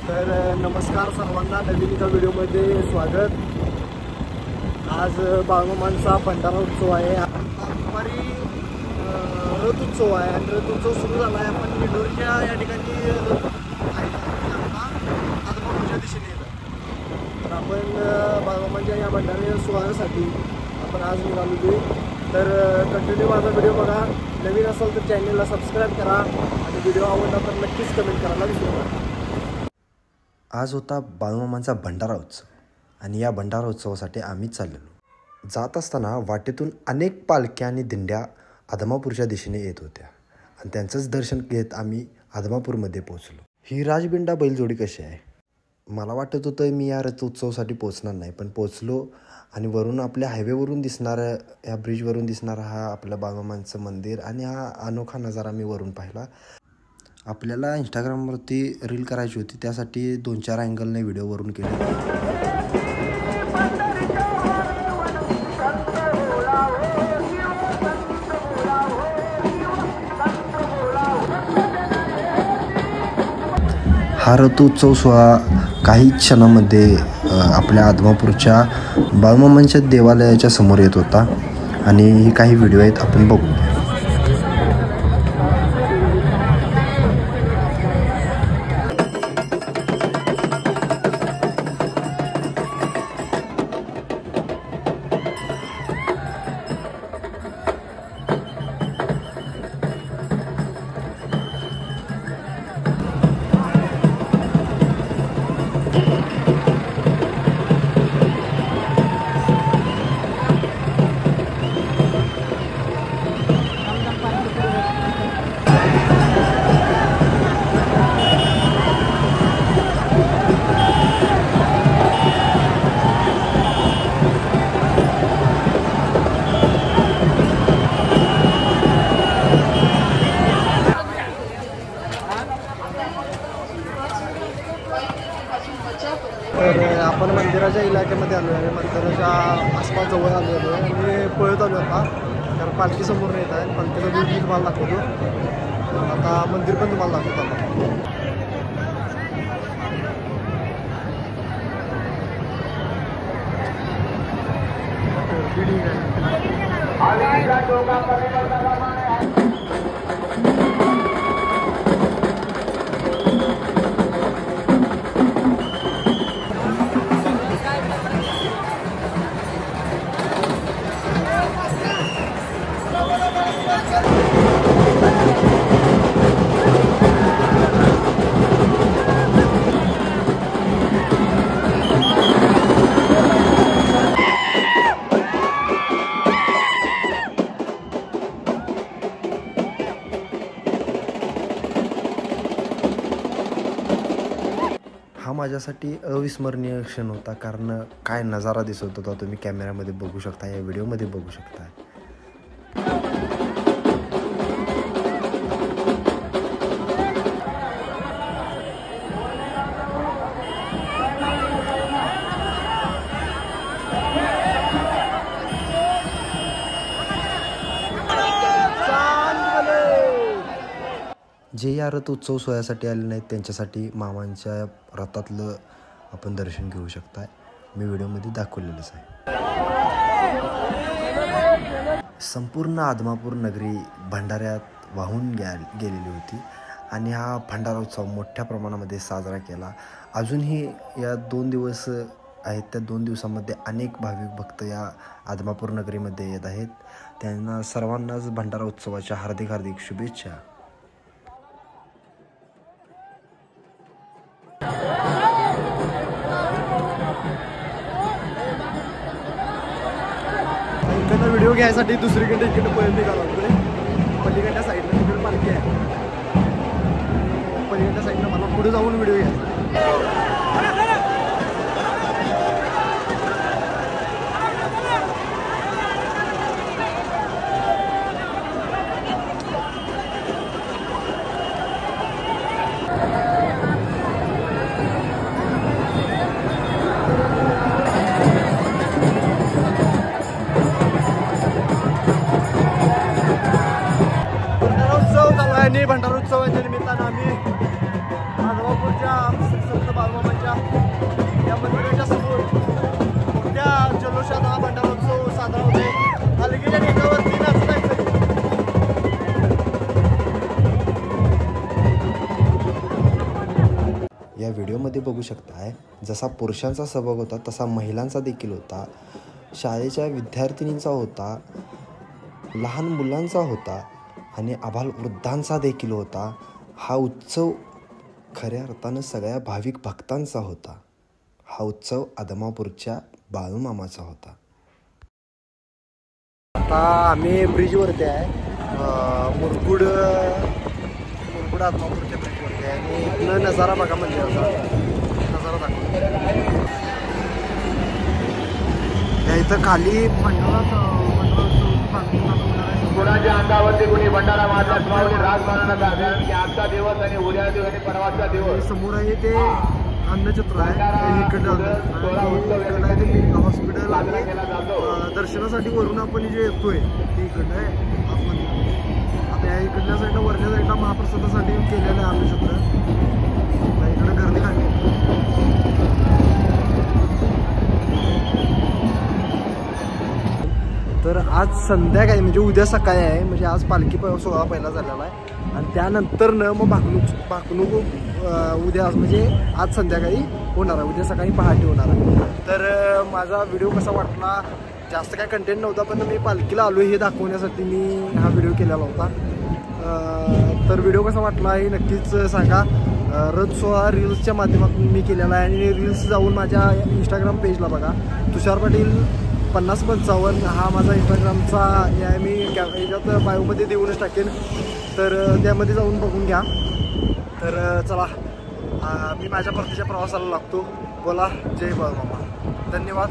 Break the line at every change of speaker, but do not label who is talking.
तर नमस्कार सर्वांना, नवीन एका व्हिडिओमध्ये स्वागत। आज बाळूमामांचा भंडारा उत्सव आहे। दुपारी रथ उत्सव आहे आणि रथ उत्सव सुरू झाला आहे। आपण विंडोरच्या या ठिकाणी आदमापूरच्या दिशेने येतो। तर आपण बाळूमामांच्या या भंडारा सोहळ्यासाठी आपण आज निघालो। तर कंटिन्यू माझा व्हिडिओ बघा। नवीन असेल तर चॅनलला सबस्क्राईब करा आणि व्हिडिओ आवडला तर नक्कीच कमेंट करायला विसरू नका।
आज होता बाळूमामांचा भंडारा उत्सव आणि या भंडारा उत्सवासाठी आम्ही चाललेलो। जात असताना वाटेतून अनेक पालख्या आणि दिंड्या आदमापूरच्या दिशेने येत होत्या आणि त्यांचंच दर्शन घेत आम्ही आदमापूरमध्ये पोहोचलो। ही राजबिंडा बैलजोडी कशी आहे? मला वाटत होतं मी या रथ उत्सवासाठी पोहोचणार नाही, पण पोहोचलो आणि वरून आपल्या हायवेवरून दिसणारं या ब्रिजवरून दिसणारा हा आपल्या बाळूमामांचं मंदिर आणि हा अनोखा नजारा मी वरून पाहिला। आपल्याला इंस्टाग्रामवरती रील करायची होती, त्यासाठी 2-4 अँगलने व्हिडिओवरून केले। हा रथोत्सव सोहळा काही क्षणामध्ये आपल्या आदमापूरच्या बाळूमामांच्या देवालयाच्या समोर येत होता आणि हे काही व्हिडिओ आहेत, आपण बघू।
तर आपण मंदिराच्या इलाक्यामध्ये आलो आहे। मंदिराच्या आसपास जवळ आलो आहे आणि पळत आलो आता, कारण पालखी समोर येत आहे। पालखीचा व्ह्यू मी तुम्हाला दाखवतो। आता मंदिर पण तुम्हाला दाखवतो
हा माझ्यासाठी अविस्मरणीय क्षण होता, कारण काय नजारा दिसत होता तुम्ही कॅमेऱ्यामध्ये बघू शकता, या व्हिडिओमध्ये बघू शकता। जे या रथ उत्सव सोहळ्यासाठी आले नाहीत त्यांच्यासाठी मामांच्या रथातलं आपण दर्शन घेऊ शकता। मी व्हिडिओमध्ये दाखवलेलंच आहे। संपूर्ण आदमापूर नगरी भंडाऱ्यात वाहून गेलेली होती आणि हा भंडारा उत्सव मोठ्या प्रमाणामध्ये साजरा केला। अजूनही या 2 दिवस आहेत, त्या 2 दिवसामध्ये अनेक भाविक भक्त या आदमापूर नगरीमध्ये येत आहेत। त्यांना सर्वांनाच भंडारा उत्सवाच्या हार्दिक हार्दिक शुभेच्छा।
इकडनं व्हिडिओ घ्यायसाठी दुसरीकडे इकडे पळत निघाला लागतोय। पलीकडच्या साईडला तिकडे पालखी आहे, पलीकडच्या साईडनं मला पुढे जाऊन व्हिडिओ घ्यायचा। भंडारा उत्सवाच्या निमित्तानं आम्ही आदमापूरच्या संत बाळूमामाच्या या मंदिराच्या समोर मोठ्या जल्लोषात हा भंडारा उत्सव साजरा होतोय. हलगीच्या टेकावरती नाचतायत सगळे.
या व्हिडिओमध्ये बघू शकताय जसा पुरुषांचा सहभाग होता तसा महिलांचा देखील होता, शाळेच्या विद्यार्थिनींचा होता, लहान मुलांचा होता आणि आबाल वृद्धांचा देखील होता. हा उत्सव खऱ्या अर्थानं सगळ्या भाविक भक्तांचा होता. हा उत्सव आदमापूरच्या बाळूमामाचा होता.
आता आम्ही ब्रिजवरती आहे, मुरगुड आदमापूरच्या ब्रिजवरती आहे आणि इथलं नजारा बघा म्हणजे असा नजारा दाखवतो. या इथं खाली
कोणाच्या अंगावरती कोणी भंडारा मारला राग मारणार कारण की आजचा दिवस आणि उद्या दिवस आणि परवाचा दिवस.
समोर आहे ते अन्नछत्र आहे, इकडं आहे ते हॉस्पिटल आणि दर्शनासाठी वरून आपण जे येतोय ते इकडं आहे. आपण आता या इकडल्या साईडला वरच्या साईडला महाप्रसादासाठी केलेलं आहे अन्नछत्र. इकडं गर्दी काढली. तर आज संध्याकाळी म्हणजे उद्या सकाळी आहे, म्हणजे आज पालखी सोहळा पहिला झालेला आहे आणि त्यानंतरनं मग भाकणूक उद्या म्हणजे आज संध्याकाळी होणार आहे, उद्या सकाळी पहाटे होणार आहे. तर माझा व्हिडिओ कसा वाटला, जास्त काय कंटेंट नव्हता पण मी पालखीला आलो हे दाखवण्यासाठी मी हा व्हिडिओ केलेला होता. तर व्हिडिओ कसा वाटला हे नक्कीच सांगा. रथ सोहळा रील्सच्या माध्यमातून मी केलेला आहे आणि रील्स जाऊन माझ्या इंस्टाग्राम पेजला बघा, तुषार पाटील 5055 हा माझा इंस्टाग्रामचा या मी याच्यात बायोमध्ये देऊनच टाकेन, तर त्यामध्ये जाऊन बघून घ्या. तर चला मी माझ्या परतीच्या प्रवासाला लागतो. बोला जय बाळूमामा. धन्यवाद.